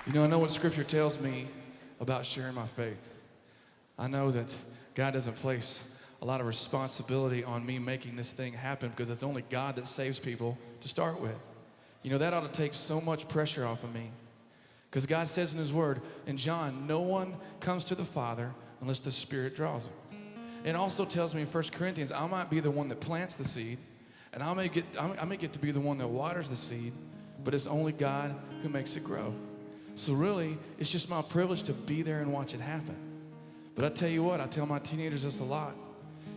I know what Scripture tells me about sharing my faith. I know that God doesn't place a lot of responsibility on me making this thing happen because it's only God that saves people to start with. That ought to take so much pressure off of me. Because God says in His Word, in John, no one comes to the Father unless the Spirit draws them. It also tells me in 1 Corinthians, I might be the one that plants the seed, and I may get to be the one that waters the seed, but it's only God who makes it grow. So really, it's just my privilege to be there and watch it happen. But I tell you what, I tell my teenagers this a lot.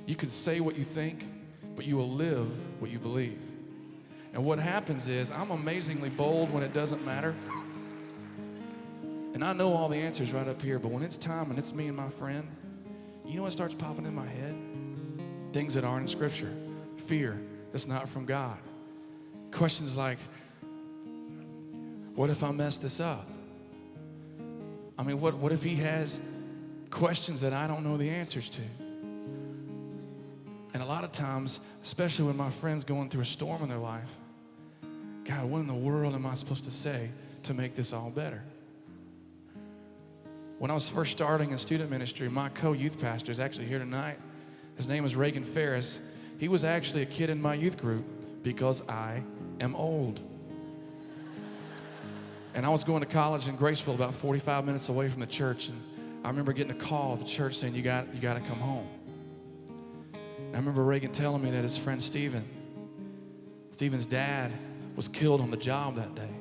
You can say what you think, but you will live what you believe. And what happens is, I'm amazingly bold when it doesn't matter. And I know all the answers right up here, but when it's time and it's me and my friend, you know what starts popping in my head? Things that aren't in Scripture. Fear that's not from God. Questions like, what if I mess this up? I mean, what if He has questions that I don't know the answers to? And a lot of times, especially when my friend's going through a storm in their life, God, what in the world am I supposed to say to make this all better? When I was first starting in student ministry, my co-youth pastor is actually here tonight. His name is Reagan Ferris. He was actually a kid in my youth group because I am old. And I was going to college in Graceville, about 45 minutes away from the church, and I remember getting a call at the church saying, you got to come home. And I remember Reagan telling me that his friend Stephen's dad was killed on the job that day.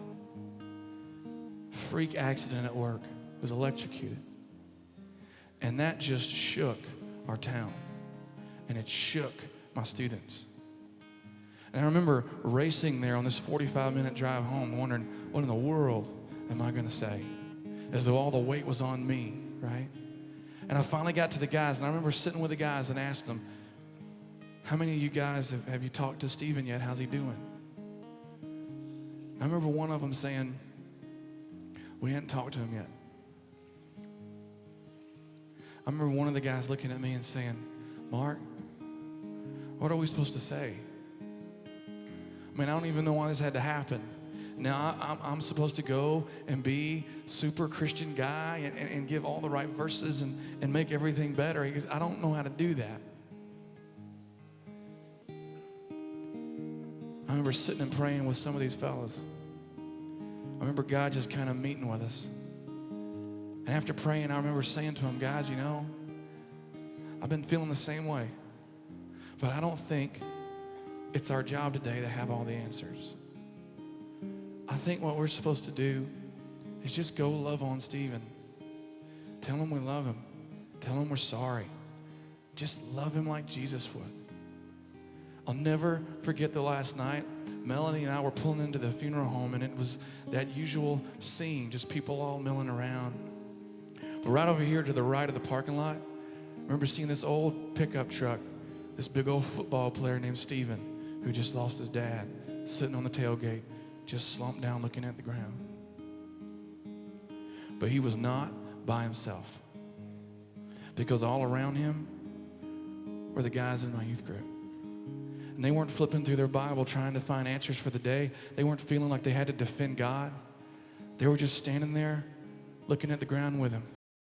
Freak accident at work. Was electrocuted. And that just shook our town. And it shook my students. And I remember racing there on this 45-minute drive home, wondering, what in the world am I going to say? As though all the weight was on me, right? And I finally got to the guys, and I remember sitting with the guys and asked them, how many of you guys have you talked to Stephen yet? How's he doing? And I remember one of them saying, we hadn't talked to him yet. I remember one of the guys looking at me and saying, Mark, what are we supposed to say? I mean, I don't even know why this had to happen. Now, I'm supposed to go and be super Christian guy and give all the right verses and make everything better. He goes, I don't know how to do that. I remember sitting and praying with some of these fellas. I remember God just kind of meeting with us. And after praying, I remember saying to him, guys, I've been feeling the same way. But I don't think it's our job today to have all the answers. I think what we're supposed to do is just go love on Stephen. Tell him we love him. Tell him we're sorry. Just love him like Jesus would. I'll never forget the last night. Melanie and I were pulling into the funeral home, and it was that usual scene, just people all milling around. But right over here to the right of the parking lot, I remember seeing this old pickup truck, this big old football player named Stephen, who just lost his dad, sitting on the tailgate, just slumped down looking at the ground. But he was not by himself, because all around him were the guys in my youth group. And they weren't flipping through their Bible trying to find answers for the day. They weren't feeling like they had to defend God. They were just standing there looking at the ground with him.